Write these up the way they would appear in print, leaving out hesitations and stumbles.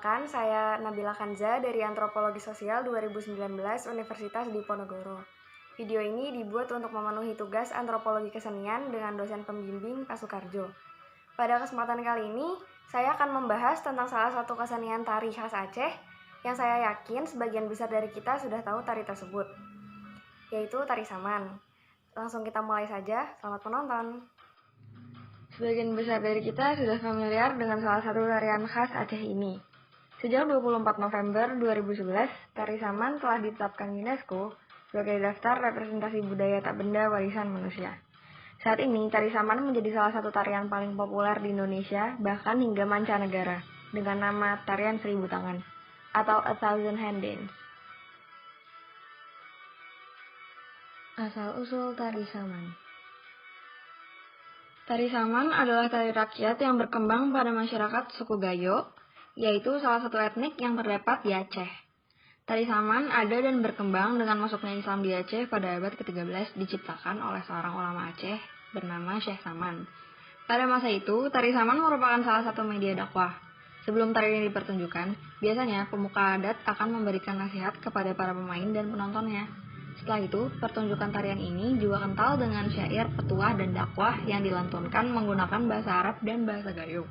Perkenalkan, saya Nabila Kanza dari Antropologi Sosial 2019 Universitas Diponegoro. Video ini dibuat untuk memenuhi tugas antropologi kesenian dengan dosen pembimbing Pak Sukarjo. Pada kesempatan kali ini, saya akan membahas tentang salah satu kesenian tari khas Aceh yang saya yakin sebagian besar dari kita sudah tahu tari tersebut, yaitu tari saman. Langsung kita mulai saja, selamat menonton. Sebagian besar dari kita sudah familiar dengan salah satu tarian khas Aceh ini. Sejak 24 November 2011, tari saman telah ditetapkan UNESCO sebagai daftar representasi budaya tak benda warisan manusia. Saat ini, tari saman menjadi salah satu tarian paling populer di Indonesia, bahkan hingga mancanegara, dengan nama tarian 1000 tangan, atau A Thousand Hand Dance. Asal-usul tari saman. Tari saman adalah tari rakyat yang berkembang pada masyarakat suku Gayo, yaitu salah satu etnik yang terdapat di Aceh. Tari saman ada dan berkembang dengan masuknya Islam di Aceh pada abad ke-13 diciptakan oleh seorang ulama Aceh bernama Syekh Saman. Pada masa itu, tari saman merupakan salah satu media dakwah. Sebelum tari ini dipertunjukkan, biasanya pemuka adat akan memberikan nasihat kepada para pemain dan penontonnya. Setelah itu, pertunjukan tarian ini juga kental dengan syair, petuah, dan dakwah yang dilantunkan menggunakan bahasa Arab dan bahasa Gayo.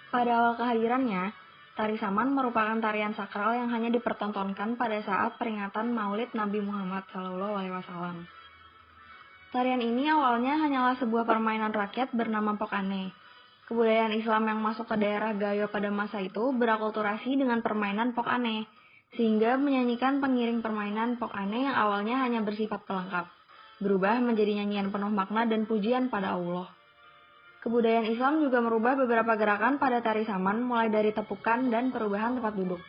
Pada awal kehadirannya, tari saman merupakan tarian sakral yang hanya dipertontonkan pada saat peringatan Maulid Nabi Muhammad SAW. Tarian ini awalnya hanyalah sebuah permainan rakyat bernama Pokane. Kebudayaan Islam yang masuk ke daerah Gayo pada masa itu berakulturasi dengan permainan Pokane, sehingga menyanyikan pengiring permainan Pokane yang awalnya hanya bersifat pelengkap, berubah menjadi nyanyian penuh makna dan pujian pada Allah. Kebudayaan Islam juga merubah beberapa gerakan pada tari saman mulai dari tepukan dan perubahan tempat duduk.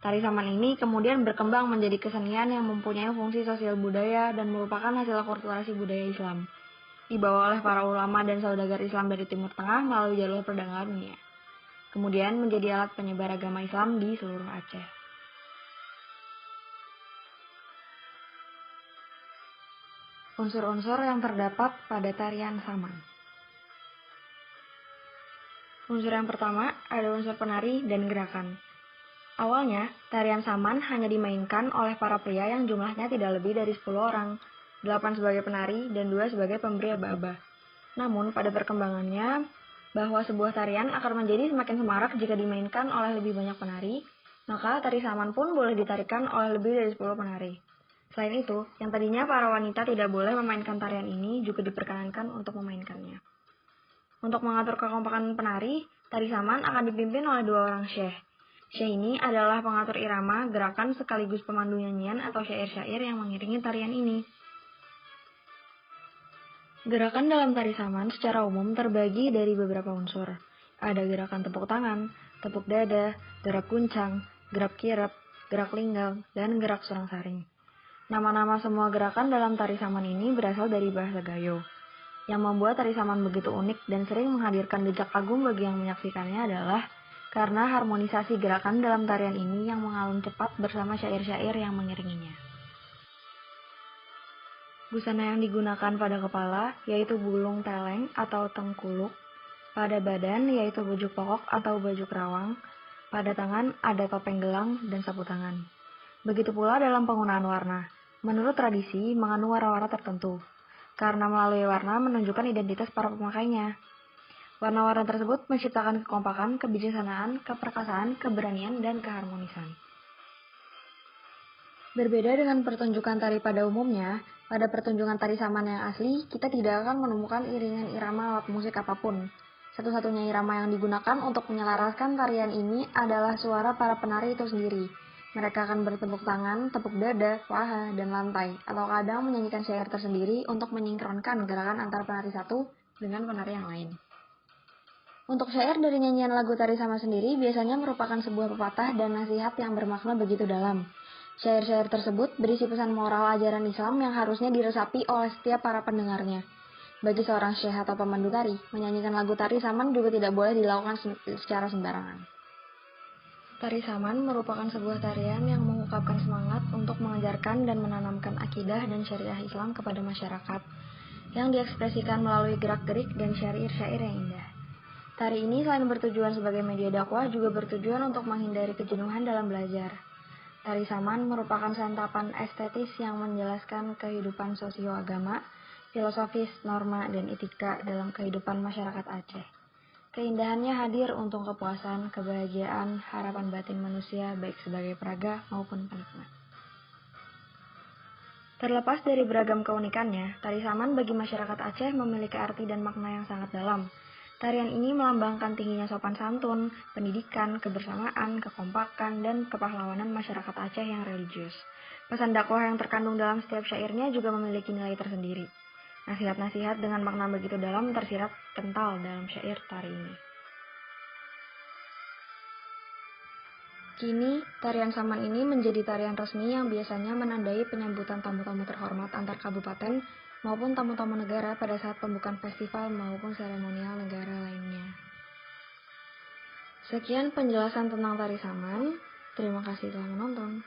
Tari saman ini kemudian berkembang menjadi kesenian yang mempunyai fungsi sosial budaya dan merupakan hasil akulturasi budaya Islam, dibawa oleh para ulama dan saudagar Islam dari Timur Tengah melalui jalur perdagangan dunia. Kemudian menjadi alat penyebar agama Islam di seluruh Aceh. Unsur-unsur yang terdapat pada tarian saman. Unsur yang pertama ada unsur penari dan gerakan. Awalnya, tarian saman hanya dimainkan oleh para pria yang jumlahnya tidak lebih dari 10 orang, 8 sebagai penari dan 2 sebagai pemberi aba-aba. Namun, pada perkembangannya, bahwa sebuah tarian akan menjadi semakin semarak jika dimainkan oleh lebih banyak penari, maka tari saman pun boleh ditarikan oleh lebih dari 10 penari. Selain itu, yang tadinya para wanita tidak boleh memainkan tarian ini juga diperkenankan untuk memainkannya. Untuk mengatur kekompakan penari, tari saman akan dipimpin oleh 2 orang syekh. Syekh ini adalah pengatur irama, gerakan sekaligus pemandu nyanyian atau syair-syair yang mengiringi tarian ini. Gerakan dalam tari saman secara umum terbagi dari beberapa unsur. Ada gerakan tepuk tangan, tepuk dada, gerak guncang, gerak kirap, gerak linggang, dan gerak surang-saring. Nama-nama semua gerakan dalam tari saman ini berasal dari bahasa Gayo. Yang membuat tari saman begitu unik dan sering menghadirkan decak kagum bagi yang menyaksikannya adalah karena harmonisasi gerakan dalam tarian ini yang mengalun cepat bersama syair-syair yang mengiringinya. Busana yang digunakan pada kepala yaitu bulung teleng atau tengkuluk, pada badan yaitu baju pokok atau baju kerawang, pada tangan ada topeng gelang dan sapu tangan. Begitu pula dalam penggunaan warna. Menurut tradisi, mengandung warna-warna tertentu, karena melalui warna menunjukkan identitas para pemakainya. Warna-warna tersebut menciptakan kekompakan, kebijaksanaan, keperkasaan, keberanian, dan keharmonisan. Berbeda dengan pertunjukan tari pada umumnya, pada pertunjukan tari saman yang asli, kita tidak akan menemukan iringan irama alat musik apapun. Satu-satunya irama yang digunakan untuk menyelaraskan tarian ini adalah suara para penari itu sendiri. Mereka akan bertepuk tangan, tepuk dada, paha, dan lantai, atau kadang menyanyikan syair tersendiri untuk menyinkronkan gerakan antara penari satu dengan penari yang lain. Untuk syair dari nyanyian lagu tari saman sendiri biasanya merupakan sebuah pepatah dan nasihat yang bermakna begitu dalam. Syair-syair tersebut berisi pesan moral ajaran Islam yang harusnya diresapi oleh setiap para pendengarnya. Bagi seorang syekh atau pemandu tari, menyanyikan lagu tari saman juga tidak boleh dilakukan secara sembarangan. Tari saman merupakan sebuah tarian yang mengungkapkan semangat untuk mengajarkan dan menanamkan akidah dan syariah Islam kepada masyarakat, yang diekspresikan melalui gerak-gerik dan syair-syair yang indah. Tari ini selain bertujuan sebagai media dakwah, juga bertujuan untuk menghindari kejenuhan dalam belajar. Tari Saman merupakan santapan estetis yang menjelaskan kehidupan sosio-agama, filosofis, norma, dan etika dalam kehidupan masyarakat Aceh. Keindahannya hadir untuk kepuasan, kebahagiaan, harapan batin manusia baik sebagai peraga maupun penikmat. Terlepas dari beragam keunikannya, tari Saman bagi masyarakat Aceh memiliki arti dan makna yang sangat dalam. Tarian ini melambangkan tingginya sopan santun, pendidikan, kebersamaan, kekompakan, dan kepahlawanan masyarakat Aceh yang religius. Pesan dakwah yang terkandung dalam setiap syairnya juga memiliki nilai tersendiri. Nasihat-nasihat dengan makna begitu dalam tersirat kental dalam syair tari ini. Kini, tarian Saman ini menjadi tarian resmi yang biasanya menandai penyambutan tamu-tamu terhormat antar kabupaten maupun tamu-tamu negara pada saat pembukaan festival maupun seremonial negara lainnya. Sekian penjelasan tentang tari Saman. Terima kasih telah menonton.